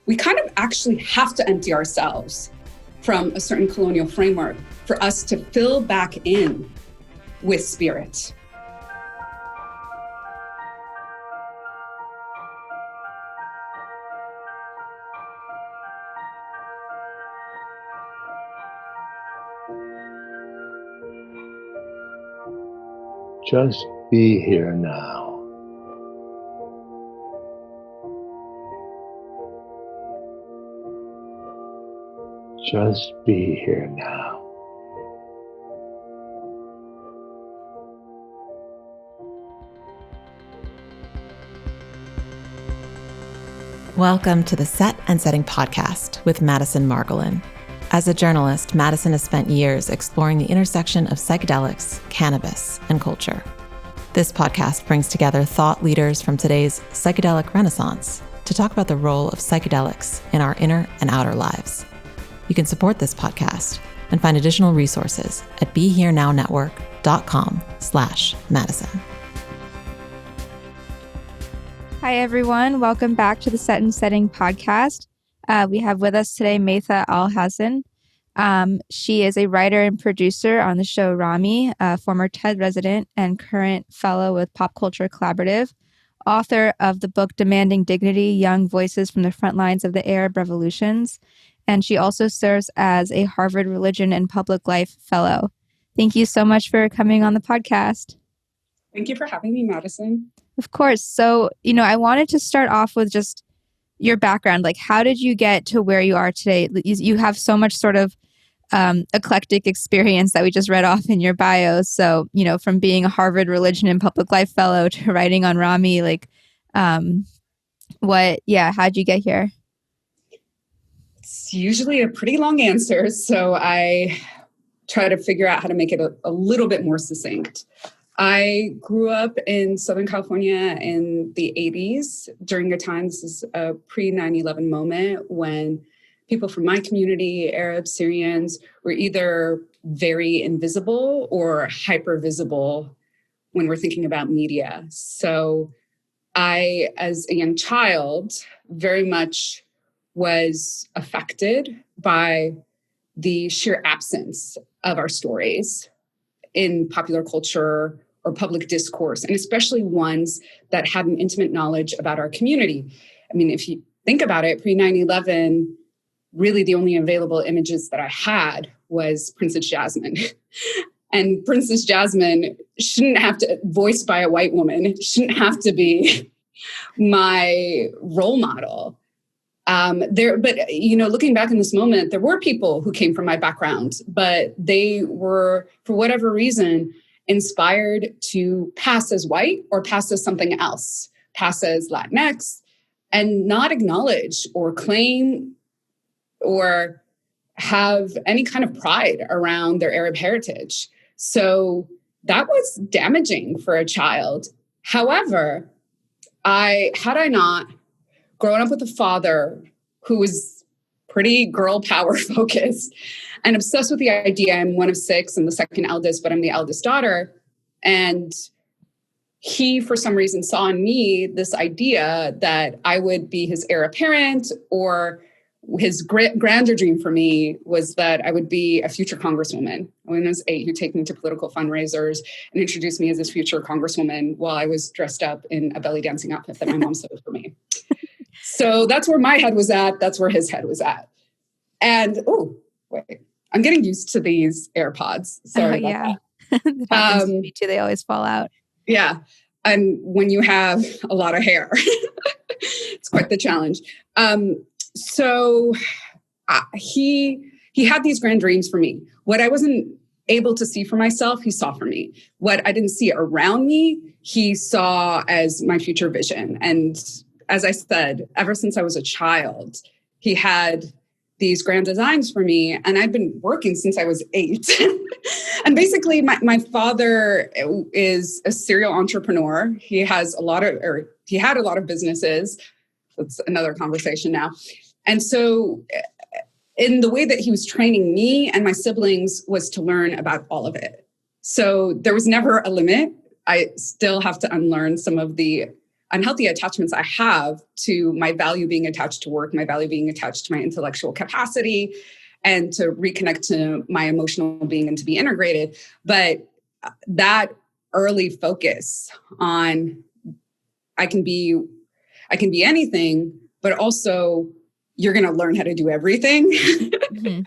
we kind of actually have to empty ourselves from a certain colonial framework for us to fill back in with spirit. Just be here now. Just be here now. Welcome to the Set and Setting podcast with Madison Margolin. As a journalist, Madison has spent years exploring the intersection of psychedelics, cannabis, and culture. This podcast brings together thought leaders from today's psychedelic renaissance to talk about the role of psychedelics in our inner and outer lives. You can support this podcast and find additional resources at BeHereNowNetwork.com/Madison. Hi, everyone. Welcome back to the Set and Setting podcast. We have with us today Maytha Alhassen. She is a writer and producer on the show Rami, a former TED resident and current fellow with Pop Culture Collaborative, author of the book Demanding Dignity, Young Voices from the Front Lines of the Arab Revolutions. And she also serves as a Harvard Religion and Public Life Fellow. Thank you so much for coming on the podcast. Thank you for having me, Madison. Of course. So, I wanted to start off with just your background. Like, how did you get to where you are today? You have so much sort of eclectic experience that we just read off in your bio. So, from being a Harvard Religion and Public Life Fellow to writing on Rami, how'd you get here? It's usually a pretty long answer, so I try to figure out how to make it a little bit more succinct. I grew up in Southern California in the 80s during a time, this is a pre-9/11 moment, when people from my community, Arab Syrians, were either very invisible or hyper visible when we're thinking about media. So I, as a young child, very much was affected by the sheer absence of our stories in popular culture or public discourse, and especially ones that had an intimate knowledge about our community. I mean, if you think about it, pre-9/11, really the only available images that I had was Princess Jasmine. And Princess Jasmine shouldn't have to, voiced by a white woman, shouldn't have to be my role model. Looking back in this moment, there were people who came from my background, but they were, for whatever reason, inspired to pass as white or pass as something else, pass as Latinx, and not acknowledge or claim or have any kind of pride around their Arab heritage. So that was damaging for a child. However, had I not grown up with a father who was pretty girl power focused and obsessed with the idea, I'm one of six and the second eldest, but I'm the eldest daughter. And he, for some reason, saw in me this idea that I would be his heir apparent, or his grander dream for me was that I would be a future congresswoman. When I was 8, he'd take me to political fundraisers and introduce me as this future congresswoman while I was dressed up in a belly dancing outfit that my mom sewed for me. So that's where my head was at. That's where his head was at. And, I'm getting used to these AirPods. Sorry about that. That happens to me too. They always fall out. Yeah. And when you have a lot of hair, it's quite the challenge. He had these grand dreams for me. What I wasn't able to see for myself, he saw for me. What I didn't see around me, he saw as my future vision. And as I said, ever since I was a child, he had these grand designs for me. And I've been working since I was 8. And basically, my father is a serial entrepreneur. He had a lot of businesses. That's another conversation now. And so in the way that he was training me and my siblings was to learn about all of it. So there was never a limit. I still have to unlearn some of the unhealthy attachments I have to my value being attached to work, my value being attached to my intellectual capacity, and to reconnect to my emotional being and to be integrated. But that early focus on I can be anything, but also you're going to learn how to do everything mm-hmm.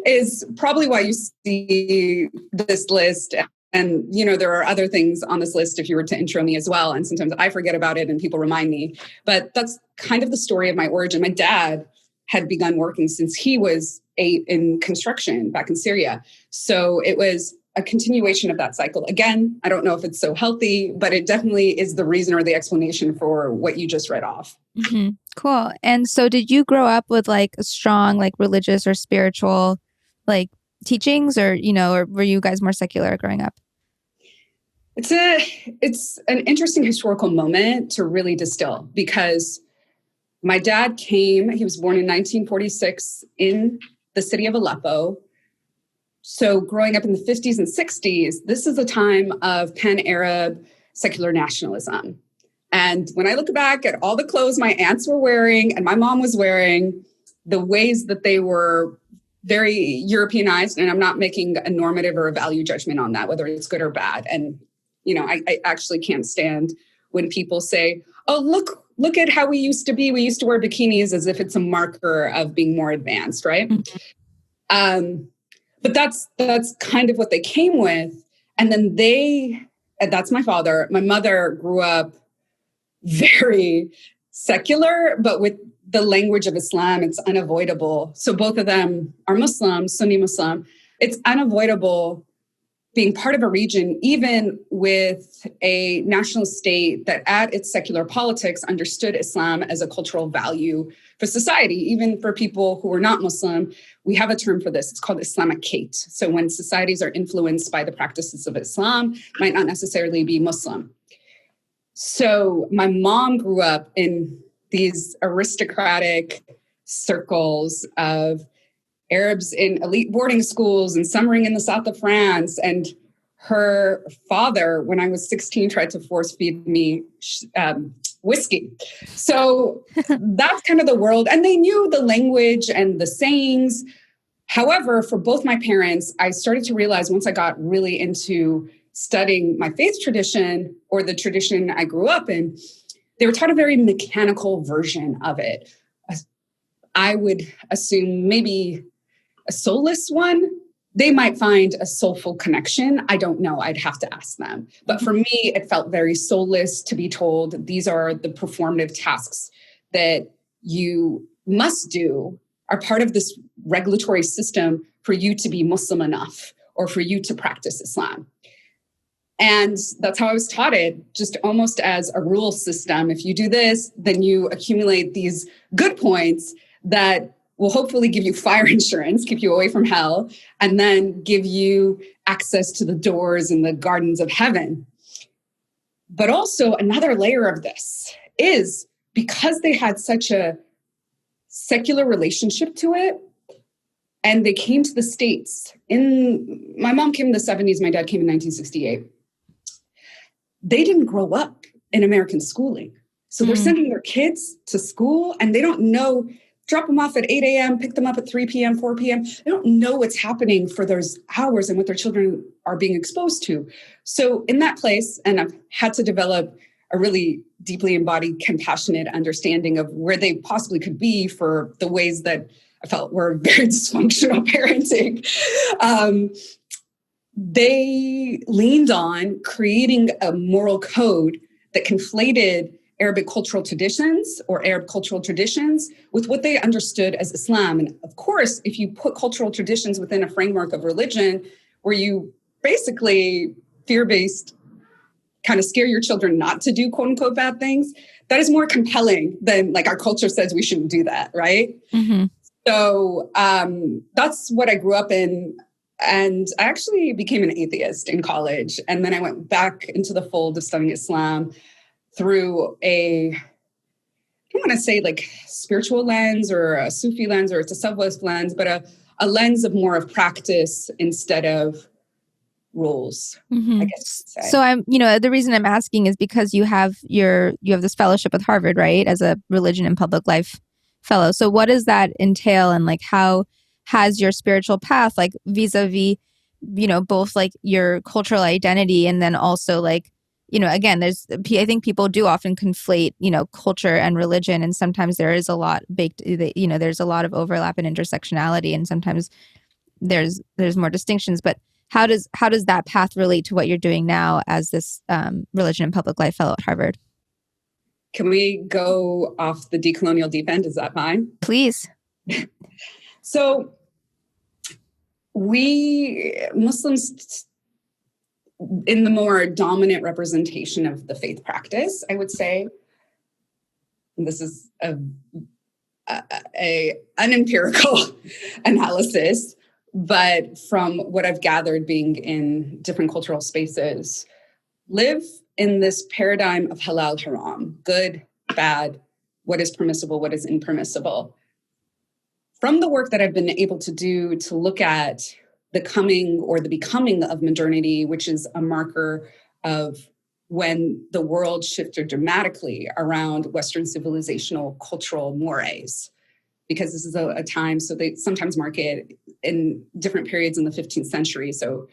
is probably why you see this list. And, there are other things on this list if you were to intro me as well. And sometimes I forget about it and people remind me. But that's kind of the story of my origin. My dad had begun working since he was 8 in construction back in Syria. So it was a continuation of that cycle. Again, I don't know if it's so healthy, but it definitely is the reason or the explanation for what you just read off. Mm-hmm. Cool. And so did you grow up with a strong, religious or spiritual, teachings or were you guys more secular growing up? It's an interesting historical moment to really distill because my dad he was born in 1946 in the city of Aleppo. So growing up in the 50s and 60s, this is a time of pan-Arab secular nationalism. And when I look back at all the clothes my aunts were wearing and my mom was wearing, the ways that they were very Europeanized, and I'm not making a normative or a value judgment on that, whether it's good or bad. And, I actually can't stand when people say, oh, look at how we used to be. We used to wear bikinis as if it's a marker of being more advanced, right? Mm-hmm. But that's kind of what they came with. And then and that's my father. My mother grew up very secular, but with the language of Islam, it's unavoidable. So both of them are Muslim, Sunni Muslim. It's unavoidable being part of a region, even with a national state that at its secular politics understood Islam as a cultural value for society, even for people who are not Muslim. We have a term for this. It's called Islamicate. So when societies are influenced by the practices of Islam, might not necessarily be Muslim. So my mom grew up in these aristocratic circles of Arabs in elite boarding schools and summering in the south of France. And her father, when I was 16, tried to force feed me whiskey. So that's kind of the world. And they knew the language and the sayings. However, for both my parents, I started to realize once I got really into studying my faith tradition or the tradition I grew up in, they were taught a very mechanical version of it. I would assume maybe a soulless one. They might find a soulful connection. I don't know. I'd have to ask them. But for me, it felt very soulless to be told these are the performative tasks that you must do, are part of this regulatory system for you to be Muslim enough or for you to practice Islam. And that's how I was taught it, just almost as a rule system. If you do this, then you accumulate these good points that will hopefully give you fire insurance, keep you away from hell, and then give you access to the doors and the gardens of heaven. But also another layer of this is because they had such a secular relationship to it, and they came to the States. My mom came in the 70s, my dad came in 1968. They didn't grow up in American schooling. So they're sending their kids to school and they don't know, drop them off at 8 a.m., pick them up at 3 p.m., 4 p.m. They don't know what's happening for those hours and what their children are being exposed to. So in that place, and I've had to develop a really deeply embodied, compassionate understanding of where they possibly could be for the ways that I felt were very dysfunctional parenting. They leaned on creating a moral code that conflated Arabic cultural traditions or Arab cultural traditions with what they understood as Islam. And of course, if you put cultural traditions within a framework of religion where you basically fear-based kind of scare your children not to do quote unquote bad things, that is more compelling than like our culture says we shouldn't do that, right? Mm-hmm. So that's what I grew up in. And I actually became an atheist in college. And then I went back into the fold of studying Islam through I don't want to say like spiritual lens or a Sufi lens or it's a Southwest lens, but a lens of more of practice instead of rules, I guess you could say. So the reason I'm asking is because you have this fellowship with Harvard, right? As a religion and public life fellow. So what does that entail? And like, how has your spiritual path, like vis-a-vis, both like your cultural identity and then also like, again, I think people do often conflate, culture and religion. And sometimes there is a lot baked, there's a lot of overlap and intersectionality. And sometimes there's more distinctions, but how does that path relate to what you're doing now as this religion and public life fellow at Harvard? Can we go off the decolonial deep end? Is that fine? Please. So we Muslims, in the more dominant representation of the faith practice, I would say, and this is an empirical analysis, but from what I've gathered being in different cultural spaces, live in this paradigm of halal haram, good, bad, what is permissible, what is impermissible. From the work that I've been able to do to look at the coming or the becoming of modernity, which is a marker of when the world shifted dramatically around Western civilizational cultural mores, because this is a time, so they sometimes mark it in different periods in the 15th century. So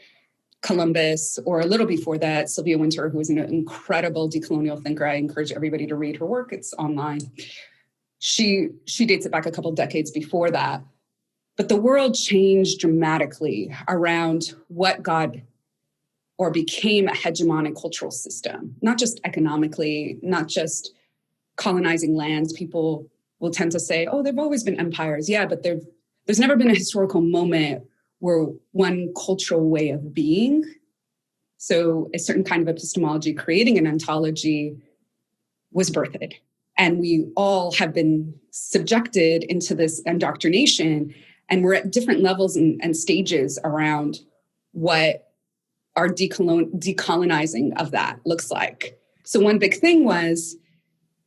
Columbus, or a little before that, Sylvia Wynter, who is an incredible decolonial thinker. I encourage everybody to read her work. It's online. She dates it back a couple decades before that. But the world changed dramatically around what got or became a hegemonic cultural system, not just economically, not just colonizing lands. People will tend to say, oh, there've always been empires. Yeah, but there's never been a historical moment where one cultural way of being, so a certain kind of epistemology, creating an ontology, was birthed. And we all have been subjected into this indoctrination, and we're at different levels and stages around what our decolonizing of that looks like. So one big thing was,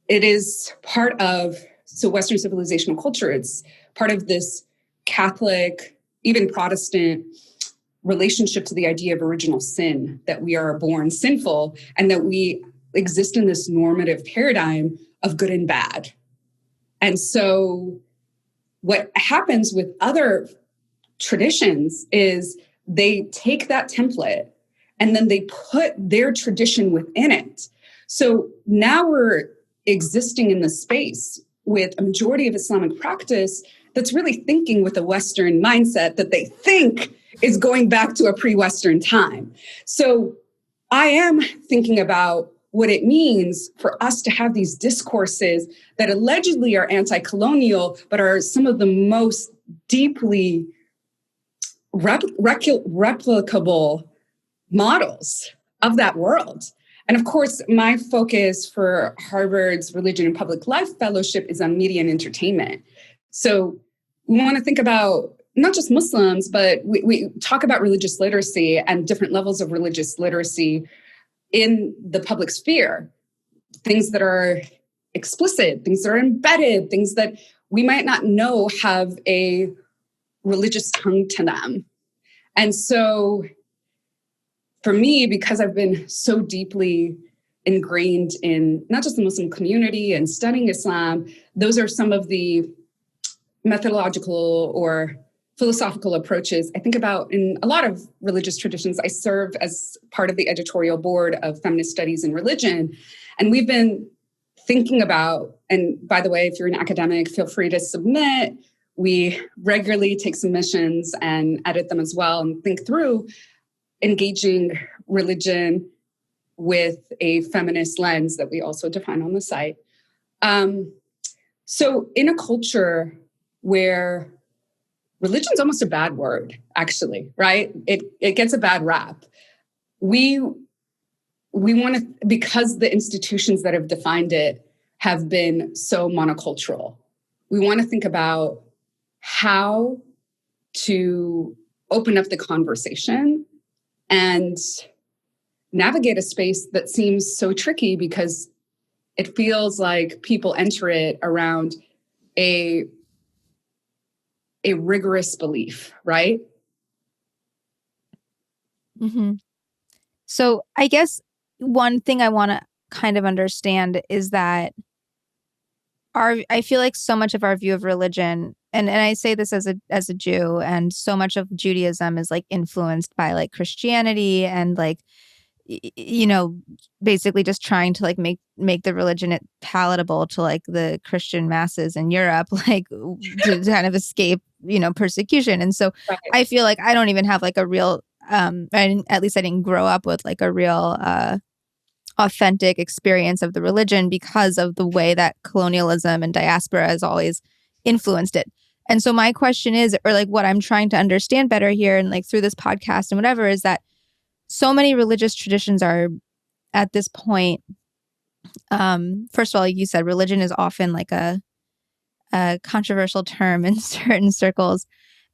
it is part of, so Western civilizational culture, it's part of this Catholic, even Protestant relationship to the idea of original sin, that we are born sinful and that we exist in this normative paradigm of good and bad. And so what happens with other traditions is they take that template and then they put their tradition within it. So now we're existing in this space with a majority of Islamic practice that's really thinking with a Western mindset that they think is going back to a pre-Western time. So I am thinking about what it means for us to have these discourses that allegedly are anti-colonial, but are some of the most deeply replicable models of that world. And of course, my focus for Harvard's Religion and Public Life Fellowship is on media and entertainment. So we want to think about not just Muslims, but we talk about religious literacy and different levels of religious literacy in the public sphere. Things that are explicit, things that are embedded, things that we might not know have a religious tongue to them. And so for me, because I've been so deeply ingrained in not just the Muslim community and studying Islam, those are some of the methodological or philosophical approaches I think about in a lot of religious traditions. I serve as part of the editorial board of Feminist Studies in Religion. And we've been thinking about, and by the way, if you're an academic, feel free to submit. We regularly take submissions and edit them as well and think through engaging religion with a feminist lens that we also define on the site. So in a culture where religion's almost a bad word, actually, right? It gets a bad rap. We want to, because the institutions that have defined it have been so monocultural, we want to think about how to open up the conversation and navigate a space that seems so tricky because it feels like people enter it around a rigorous belief, right? Mm-hmm. So I guess one thing I want to kind of understand is that I feel like so much of our view of religion, and I say this as a Jew, and so much of Judaism is like influenced by like Christianity and like basically just trying to like make the religion palatable to like the Christian masses in Europe, like to kind of escape, persecution. And so Right. I feel like I don't even have like a real, at least I didn't grow up with like a real authentic experience of the religion because of the way that colonialism and diaspora has always influenced it. And so my question is, or like what I'm trying to understand better here and like through this podcast and whatever, is that so many religious traditions are at this point, first of all, like you said, religion is often like a controversial term in certain circles.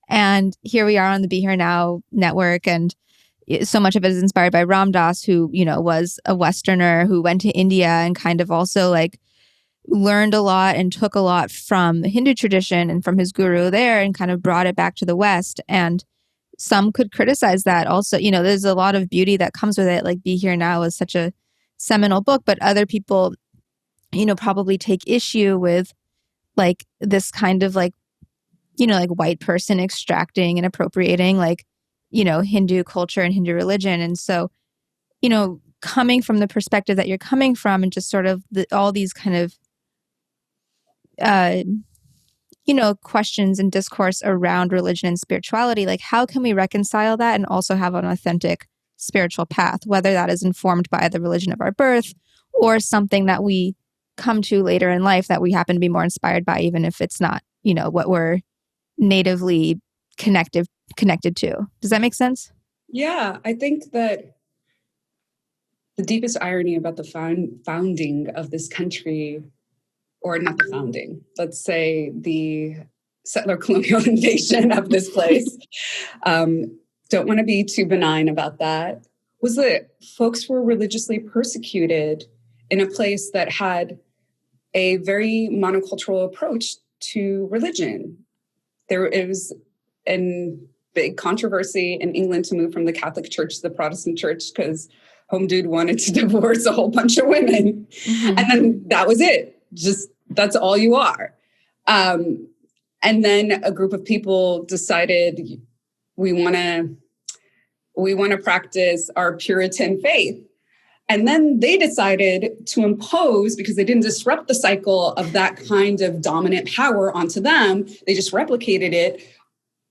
And here we are on the Be Here Now network, and so much of it is inspired by Ram Dass, who, was a Westerner who went to India and kind of also like learned a lot and took a lot from the Hindu tradition and from his guru there and kind of brought it back to the West. And some could criticize that also. There's a lot of beauty that comes with it. Like Be Here Now is such a seminal book, but other people, probably take issue with like this kind of like, like white person extracting and appropriating like, Hindu culture and Hindu religion. And so, coming from the perspective that you're coming from and just sort of all these kind of, questions and discourse around religion and spirituality, like how can we reconcile that and also have an authentic spiritual path, whether that is informed by the religion of our birth or something that we come to later in life that we happen to be more inspired by, even if it's not, what we're natively connected to. Does that make sense? Yeah, I think that the deepest irony about the founding of this country, or not the founding, let's say the settler colonial invasion of this place, don't want to be too benign about that, was that folks were religiously persecuted in a place that had a very monocultural approach to religion. It was a big controversy in England to move from the Catholic Church to the Protestant Church because Home Dude wanted to divorce a whole bunch of women. Mm-hmm. And then that was it. Just that's all you are. And then a group of people decided we want to practice our Puritan faith. And then they decided to impose, because they didn't disrupt the cycle of that kind of dominant power onto them, they just replicated it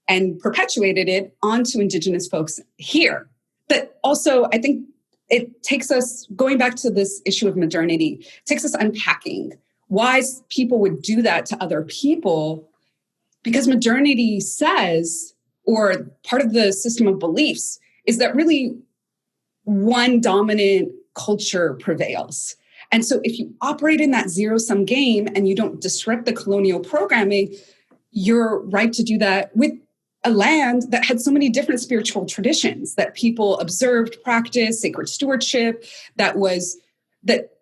and perpetuated it onto Indigenous folks here. But also, I think it takes us, going back to this issue of modernity, takes us unpacking why people would do that to other people, because modernity says, or part of the system of beliefs, is that really one dominant culture prevails. And so if you operate in that zero-sum game and you don't disrupt the colonial programming, you're right to do that with a land that had so many different spiritual traditions that people observed, practiced, sacred stewardship, that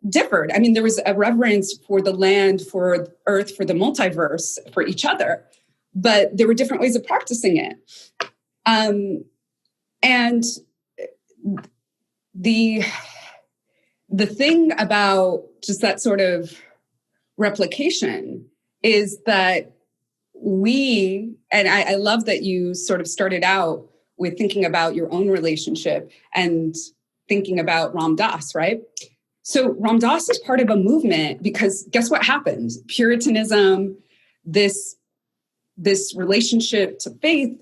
differed. I mean, there was a reverence for the land, for earth, for the multiverse, for each other, but there were different ways of practicing it. And the thing about just that sort of replication is that and I love that you sort of started out with thinking about your own relationship and thinking about Ram Dass, right? So Ram Dass is part of a movement because guess what happened? Puritanism, this relationship to faith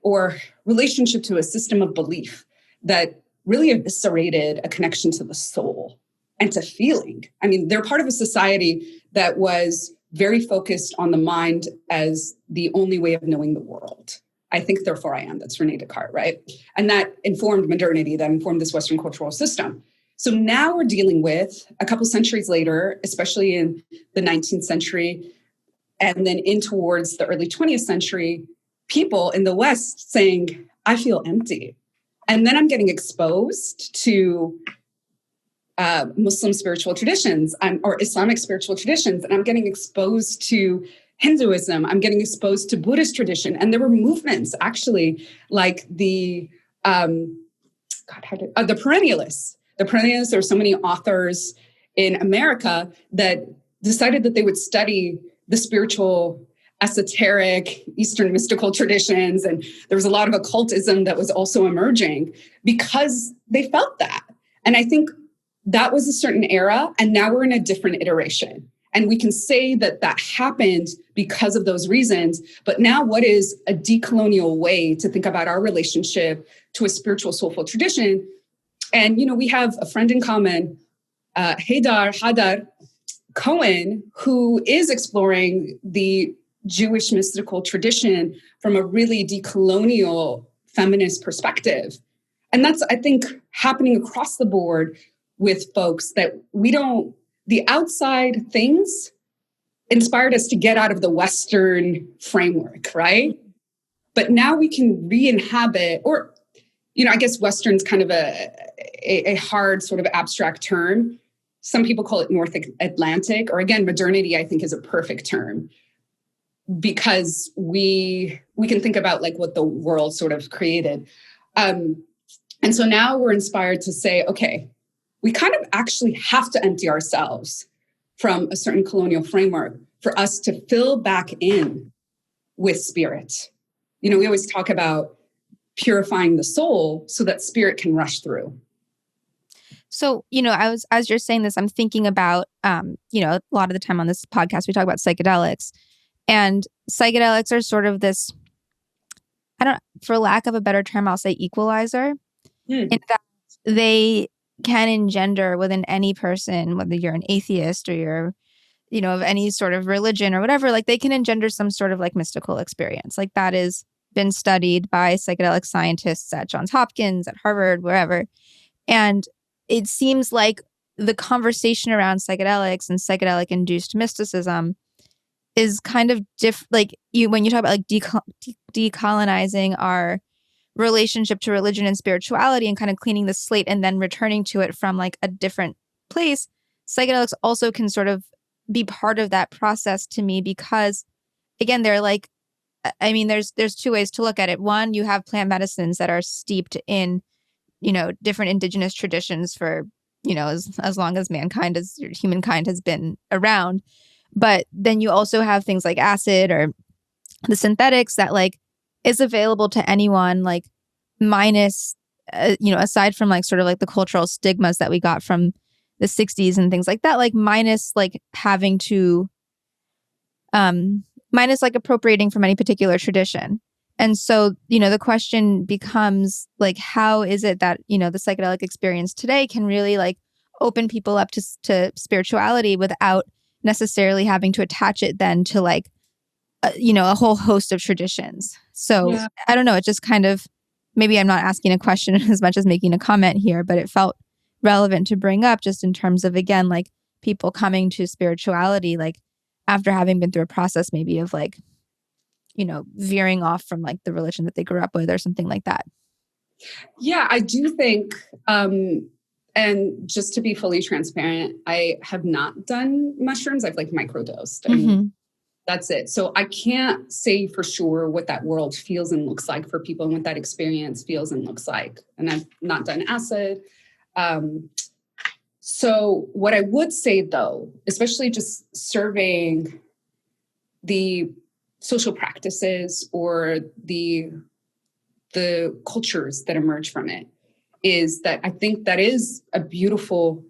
or relationship to a system of belief that really eviscerated a connection to the soul and to feeling. I mean, they're part of a society that was very focused on the mind as the only way of knowing the world. I think, therefore I am. That's Rene Descartes, right? And that informed modernity, that informed this Western cultural system. So now we're dealing with, a couple centuries later, especially in the 19th century, and then in towards the early 20th century, people in the West saying, I feel empty. And then I'm getting exposed to Muslim spiritual traditions or Islamic spiritual traditions, and I'm getting exposed to Hinduism. I'm getting exposed to Buddhist tradition. And there were movements, actually, like the the perennialists. The perennialists, there are so many authors in America that decided that they would study the spiritual, esoteric, Eastern mystical traditions. And there was a lot of occultism that was also emerging because they felt that. And I think that was a certain era. And now we're in a different iteration. And we can say that that happened because of those reasons. But now what is a decolonial way to think about our relationship to a spiritual, soulful tradition? And, we have a friend in common, Hadar Cohen, who is exploring the Jewish mystical tradition from a really decolonial feminist perspective. And that's, I think, happening across the board with folks that the outside things inspired us to get out of the Western framework, right? But now we can re-inhabit, or, I guess Western's kind of a hard sort of abstract term. Some people call it North Atlantic, or again, modernity, I think, is a perfect term because we can think about like what the world sort of created. And so now we're inspired to say, okay, we kind of actually have to empty ourselves from a certain colonial framework for us to fill back in with spirit. We always talk about purifying the soul so that spirit can rush through. So, as you're saying this, I'm thinking about, a lot of the time on this podcast, we talk about psychedelics. And psychedelics are sort of this, for lack of a better term, I'll say equalizer. In that they can engender within any person, whether you're an atheist or you're, of any sort of religion or whatever, like they can engender some sort of like mystical experience. Like that has been studied by psychedelic scientists at Johns Hopkins, at Harvard, wherever. And it seems like the conversation around psychedelics and psychedelic-induced mysticism is kind of when you talk about like decolonizing our relationship to religion and spirituality and kind of cleaning the slate and then returning to it from like a different place, psychedelics also can sort of be part of that process to me because, again, they're like, there's two ways to look at it. One, you have plant medicines that are steeped in, different indigenous traditions for, as long as humankind has been around. But then you also have things like acid or the synthetics that like is available to anyone, like minus, aside from like sort of like the cultural stigmas that we got from the 60s and things like that, like minus like having to, minus like appropriating from any particular tradition. And so, the question becomes like, how is it that, the psychedelic experience today can really like open people up to spirituality without necessarily having to attach it then to like, a whole host of traditions. So yeah. I don't know. It just kind of, maybe I'm not asking a question as much as making a comment here, but it felt relevant to bring up just in terms of, again, like people coming to spirituality, like after having been through a process maybe of like, veering off from like the religion that they grew up with or something like that. Yeah, I do think, and just to be fully transparent, I have not done mushrooms. I've like microdosed and that's it. So I can't say for sure what that world feels and looks like for people and what that experience feels and looks like. And I've not done acid. So what I would say though, especially just surveying the social practices or the cultures that emerge from it, is that I think that is a beautiful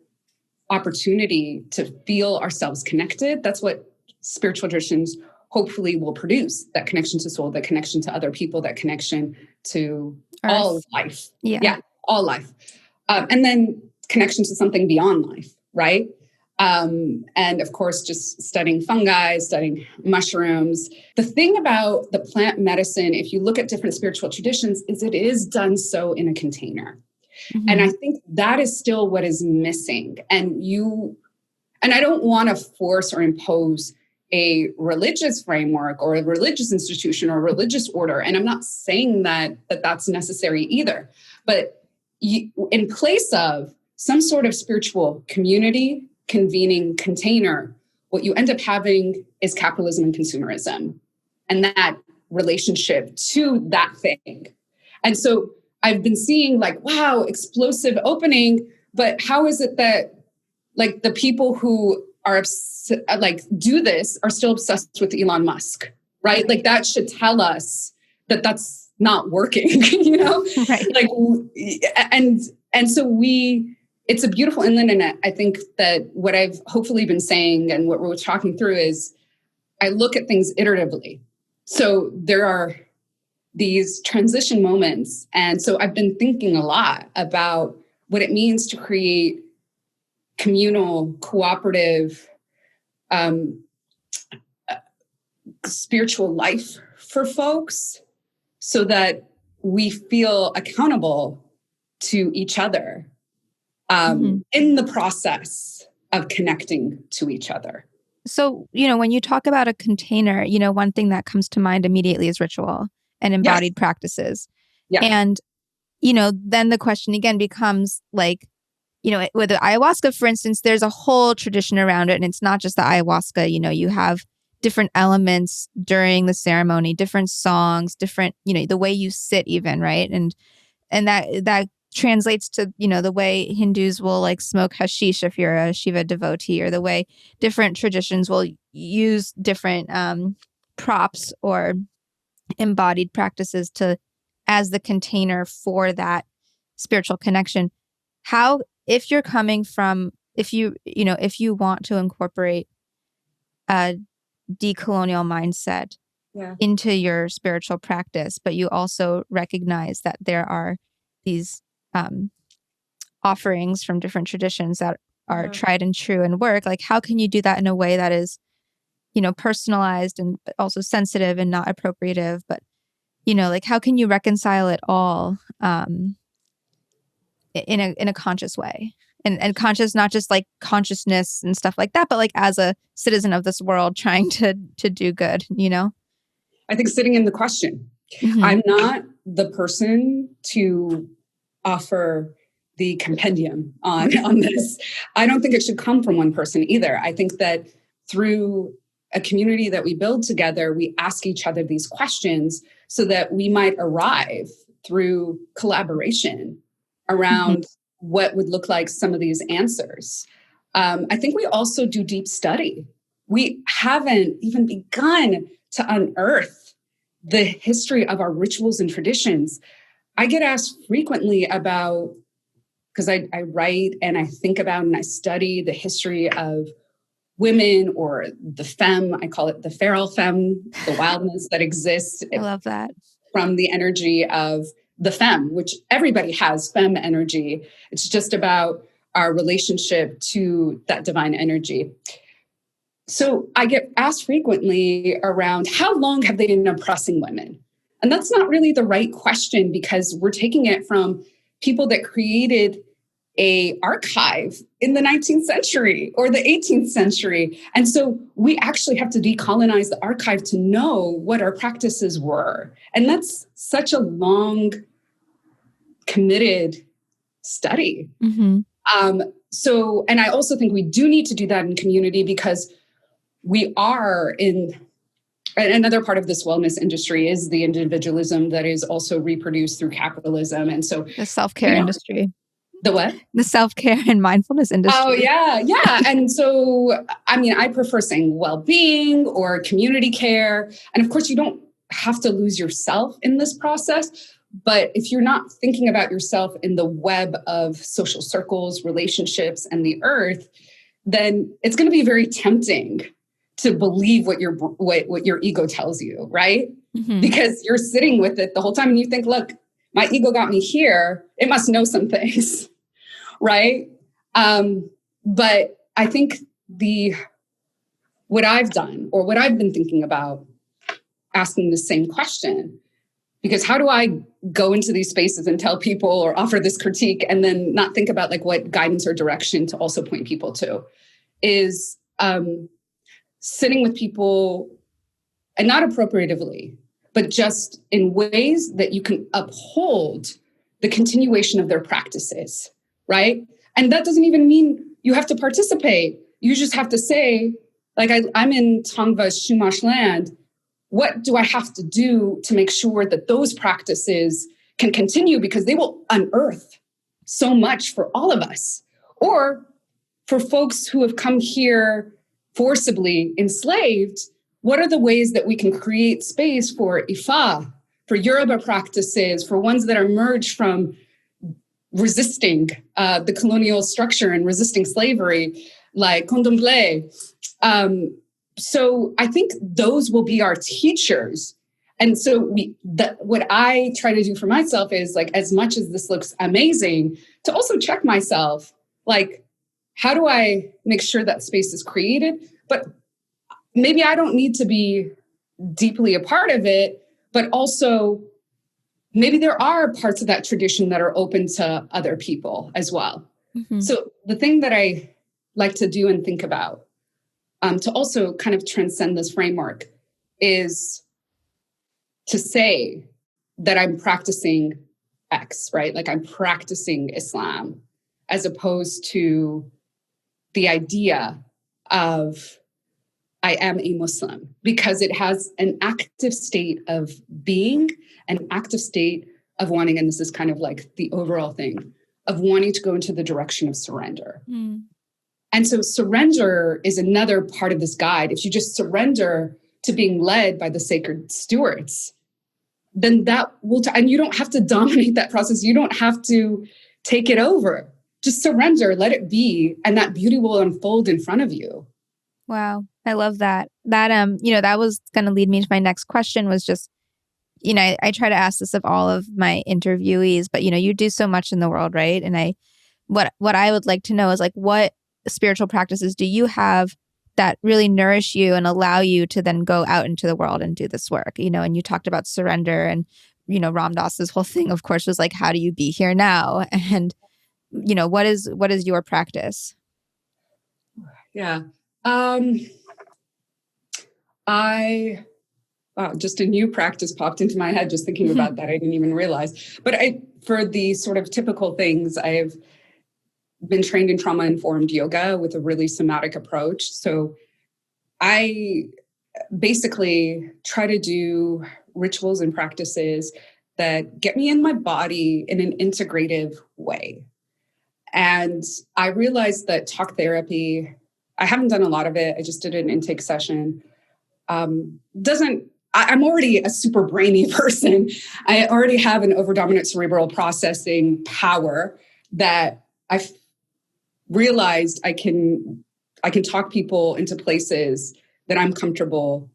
opportunity to feel ourselves connected. That's what spiritual traditions hopefully will produce, that connection to soul, that connection to other people, that connection to Earth. All of life. Yeah, all life. And then connection to something beyond life, right? And of course, just studying fungi, studying mushrooms. The thing about the plant medicine, if you look at different spiritual traditions, is it is done so in a container. And I think that is still what is missing. And I don't want to force or impose a religious framework or a religious institution or a religious order. And I'm not saying that that's necessary either. But in place of some sort of spiritual community, convening container, what you end up having is capitalism and consumerism and that relationship to that thing. And so I've been seeing like, wow, explosive opening, but how is it that like the people who are like do this are still obsessed with Elon Musk, right? Like that should tell us that that's not working, you know? Right. Like, and so it's a beautiful inland. And I think that what I've hopefully been saying and what we're talking through is I look at things iteratively. So there are these transition moments. And so I've been thinking a lot about what it means to create communal, cooperative, spiritual life for folks so that we feel accountable to each other in the process of connecting to each other. So, when you talk about a container, one thing that comes to mind immediately is ritual and embodied practices. Yeah. And, then the question again becomes like, with the ayahuasca, for instance, there's a whole tradition around it. And it's not just the ayahuasca, you have different elements during the ceremony, different songs, different, the way you sit even, right? And that translates to, the way Hindus will like smoke hashish if you're a Shiva devotee, or the way different traditions will use different props or embodied practices as the container for that spiritual connection. How, if you're coming from, if you want to incorporate a decolonial mindset into your spiritual practice, but you also recognize that there are these offerings from different traditions that are tried and true and work, like how can you do that in a way that is, personalized and also sensitive and not appropriative, but like how can you reconcile it all in a conscious way, and conscious, not just like consciousness and stuff like that, but like as a citizen of this world trying to do good, I think sitting in the question. I'm not the person to offer the compendium on this. I don't think it should come from one person either. I think that through a community that we build together, we ask each other these questions so that we might arrive through collaboration around what would look like some of these answers. I think we also do deep study. We haven't even begun to unearth the history of our rituals and traditions. I get asked frequently about, because I write and I think about and I study the history of women, or the femme, I call it the feral femme, the wildness that exists. I love that. From the energy of the femme, which everybody has femme energy. It's just about our relationship to that divine energy. So I get asked frequently around how long have they been oppressing women? And that's not really the right question, because we're taking it from people that created a archive in the 19th century or the 18th century. And so we actually have to decolonize the archive to know what our practices were. And that's such a long, committed study. And I also think we do need to do that in community, because we are in another part of this wellness industry is the individualism that is also reproduced through capitalism. And so the self-care industry. The what? The self-care and mindfulness industry. Oh, yeah. And so, I prefer saying well-being or community care. And of course, you don't have to lose yourself in this process. But if you're not thinking about yourself in the web of social circles, relationships, and the earth, then it's going to be very tempting to believe what your ego tells you, right? Because you're sitting with it the whole time and you think, look, my ego got me here. It must know some things, right? But I think what I've done, or what I've been thinking about, asking the same question, because how do I go into these spaces and tell people or offer this critique and then not think about like what guidance or direction to also point people to, is sitting with people, and not appropriatively, but just in ways that you can uphold the continuation of their practices, right? And that doesn't even mean you have to participate. You just have to say, like, I'm in Tongva Chumash land. What do I have to do to make sure that those practices can continue because they will unearth so much for all of us. Or for folks who have come here forcibly enslaved, what are the ways that we can create space for Ifa, for Yoruba practices, for ones that emerge from resisting the colonial structure and resisting slavery, like Condomblé. So I think those will be our teachers. And so what I try to do for myself is, like, as much as this looks amazing, to also check myself, like, how do I make sure that space is created? But maybe I don't need to be deeply a part of it, but also maybe there are parts of that tradition that are open to other people as well. Mm-hmm. So the thing that I like to do and think about to also kind of transcend this framework is to say that I'm practicing X, right? Like, I'm practicing Islam, as opposed to the idea of I am a Muslim, because it has an active state of being, an active state of wanting, and this is kind of like the overall thing, of wanting to go into the direction of surrender. Mm. And so surrender is another part of this guide. If you just surrender to being led by the sacred stewards, then that will, and you don't have to dominate that process. You don't have to take it over. Just surrender, let it be, and that beauty will unfold in front of you. Wow. I love that. That, that was going to lead me to my next question, was just, I try to ask this of all of my interviewees, but, you do so much in the world, right? And what I would like to know is, like, what spiritual practices do you have that really nourish you and allow you to then go out into the world and do this work? And you talked about surrender, and, Ram Dass's whole thing, of course, was like, how do you be here now? And, what is your practice? Yeah. Just a new practice popped into my head just thinking about that. I didn't even realize. But for the sort of typical things, I've been trained in trauma-informed yoga with a really somatic approach. So I basically try to do rituals and practices that get me in my body in an integrative way. And I realized that talk therapy, I haven't done a lot of it. I just did an intake session. I'm already a super brainy person. I already have an overdominant cerebral processing power that I've realized I can talk people into places that I'm comfortable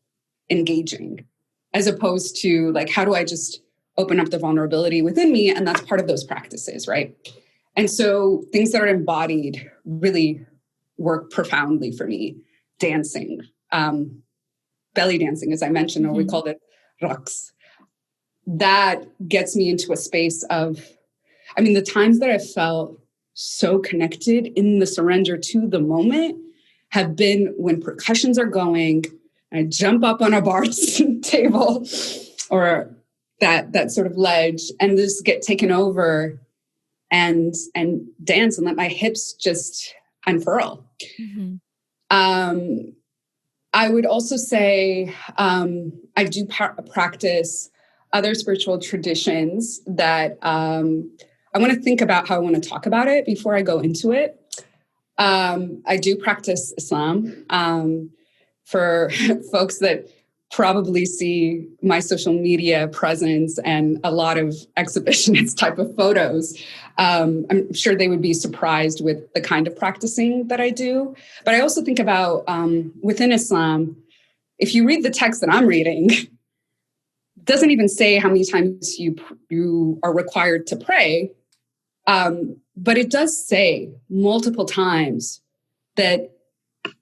engaging, as opposed to, like, how do I just open up the vulnerability within me? And that's part of those practices, right? And so things that are embodied really work profoundly for me. Dancing, belly dancing, as I mentioned, or we called it raqs. That gets me into a space of, the times that I felt so connected in the surrender to the moment have been when percussions are going, I jump up on a bar table or that sort of ledge and just get taken over and dance and let my hips just unfurl. Mm-hmm. I would also say I do practice other spiritual traditions that I want to think about how I want to talk about it before I go into it. I do practice Islam. For folks that probably see my social media presence and a lot of exhibitionist type of photos, I'm sure they would be surprised with the kind of practicing that I do. But I also think about within Islam, if you read the text that I'm reading, it doesn't even say how many times you are required to pray. But it does say multiple times that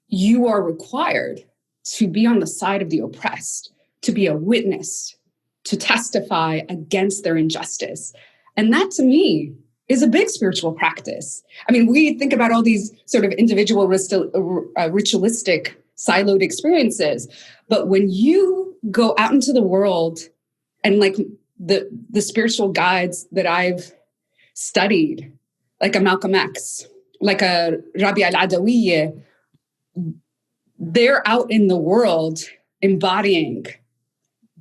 you are required to be on the side of the oppressed, to be a witness, to testify against their injustice. And that, to me, is a big spiritual practice. We think about all these sort of individual ritualistic siloed experiences, but when you go out into the world and, like, the spiritual guides that I've studied, like a Malcolm X, like a Rabi al-Adawiyya, they're out in the world embodying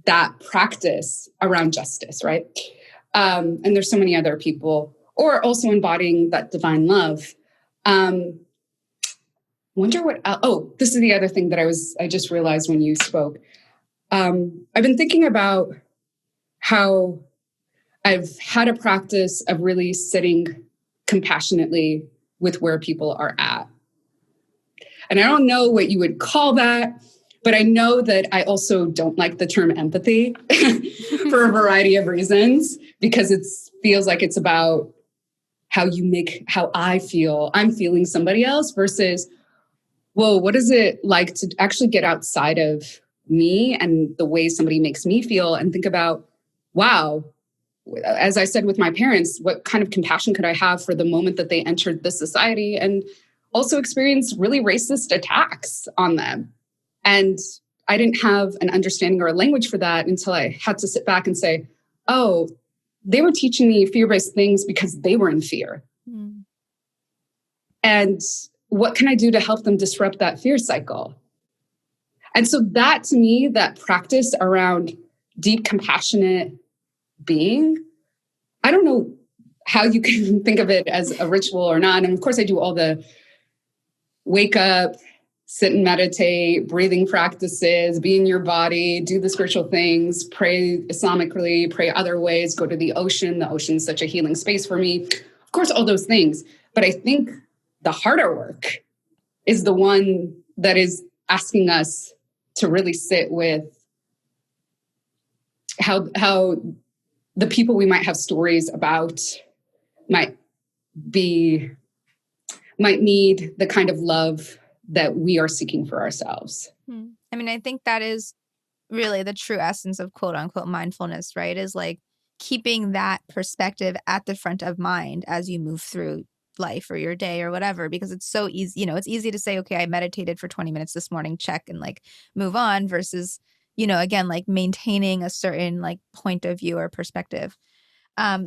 that practice around justice, right? And there's so many other people, or also embodying that divine love. Wonder what, this is the other thing that I just realized when you spoke. I've been thinking about how I've had a practice of really sitting compassionately with where people are at. And I don't know what you would call that, but I know that I also don't like the term empathy for a variety of reasons, because it feels like it's about how I feel, I'm feeling somebody else versus, well, what is it like to actually get outside of me and the way somebody makes me feel and think about, wow, as I said with my parents, what kind of compassion could I have for the moment that they entered this society and also experienced really racist attacks on them? And I didn't have an understanding or a language for that until I had to sit back and say, oh, they were teaching me fear-based things because they were in fear. Mm. And what can I do to help them disrupt that fear cycle? And so that, to me, that practice around deep, compassionate being, I don't know how you can think of it as a ritual or not. And of course, I do all the wake up, sit and meditate, breathing practices, be in your body, do the spiritual things, pray Islamically, pray other ways, go to the ocean. The ocean is such a healing space for me. Of course, all those things. But I think the harder work is the one that is asking us to really sit with how the people we might have stories about might need the kind of love that we are seeking for ourselves. I mean, I think that is really the true essence of quote unquote mindfulness, right? Is like keeping that perspective at the front of mind as you move through life or your day or whatever, because it's so easy, it's easy to say, okay, I meditated for 20 minutes this morning, check, and like move on versus, again, like maintaining a certain like point of view or perspective.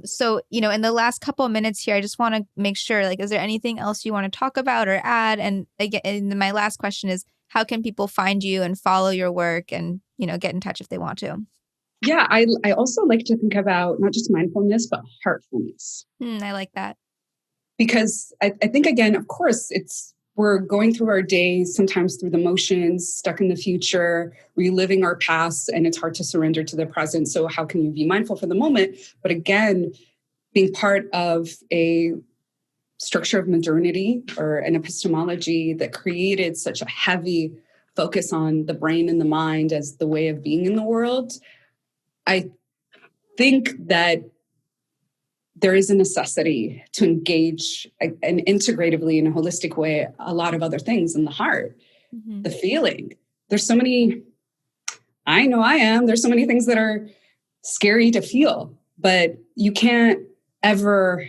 So, in the last couple of minutes here, I just want to make sure, like, is there anything else you want to talk about or add? And again, and my last question is, how can people find you and follow your work and, get in touch if they want to? Yeah, I also like to think about not just mindfulness, but heartfulness. I like that. Because I think, again, of course, we're going through our days, sometimes through the motions, stuck in the future, reliving our past, and it's hard to surrender to the present. So how can you be mindful for the moment? But again, being part of a structure of modernity or an epistemology that created such a heavy focus on the brain and the mind as the way of being in the world, I think that there is a necessity to engage and integratively in a holistic way a lot of other things in the heart, the feeling. There's so many, I know I am, there's so many things that are scary to feel, but you can't ever,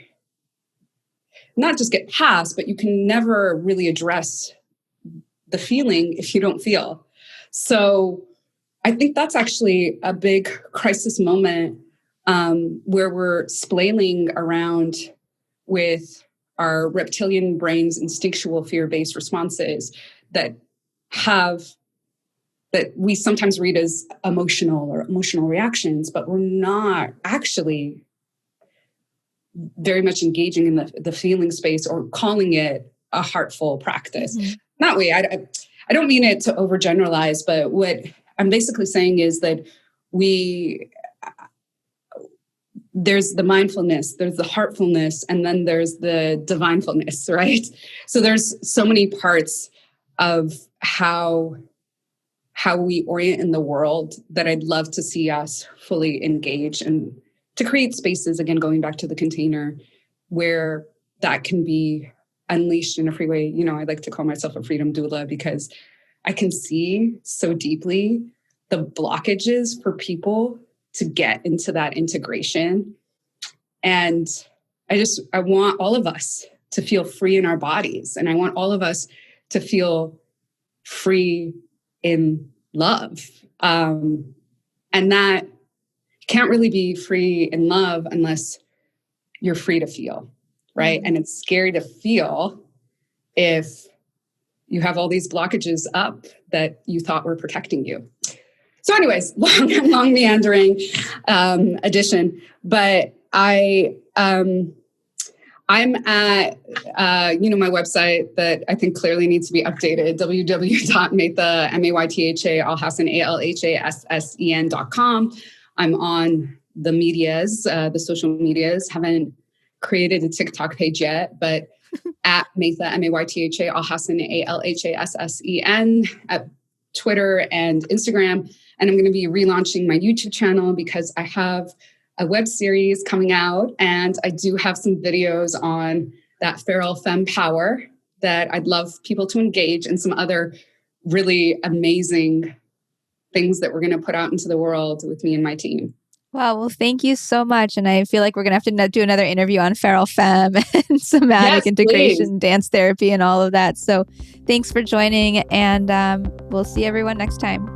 not just get past, but you can never really address the feeling if you don't feel. So I think that's actually a big crisis moment where we're splaining around with our reptilian brain's instinctual fear-based responses that we sometimes read as emotional reactions, but we're not actually very much engaging in the feeling space or calling it a heartful practice. That way, I don't mean it to overgeneralize, but what I'm basically saying is that there's the mindfulness, there's the heartfulness, and then there's the divinefulness, right? So there's so many parts of how we orient in the world that I'd love to see us fully engage and to create spaces, again, going back to the container, where that can be unleashed in a free way. I like to call myself a freedom doula because I can see so deeply the blockages for people to get into that integration. And I want all of us to feel free in our bodies. And I want all of us to feel free in love. And that can't really be free in love unless you're free to feel, right? And it's scary to feel if you have all these blockages up that you thought were protecting you. So anyways, long meandering addition. But I'm at, my website that I think clearly needs to be updated, www.maytha, Maytha Alhassen, ALHASSEN.com. I'm on the medias, the social medias. Haven't created a TikTok page yet, but at Maytha, Maytha Alhassen, ALHASSEN, at Twitter and Instagram. And I'm going to be relaunching my YouTube channel because I have a web series coming out, and I do have some videos on that feral femme power that I'd love people to engage, and some other really amazing things that we're going to put out into the world with me and my team. Wow. Well, thank you so much. And I feel like we're going to have to do another interview on feral femme and somatic integration, please. Dance therapy, and all of that. So thanks for joining, and we'll see everyone next time.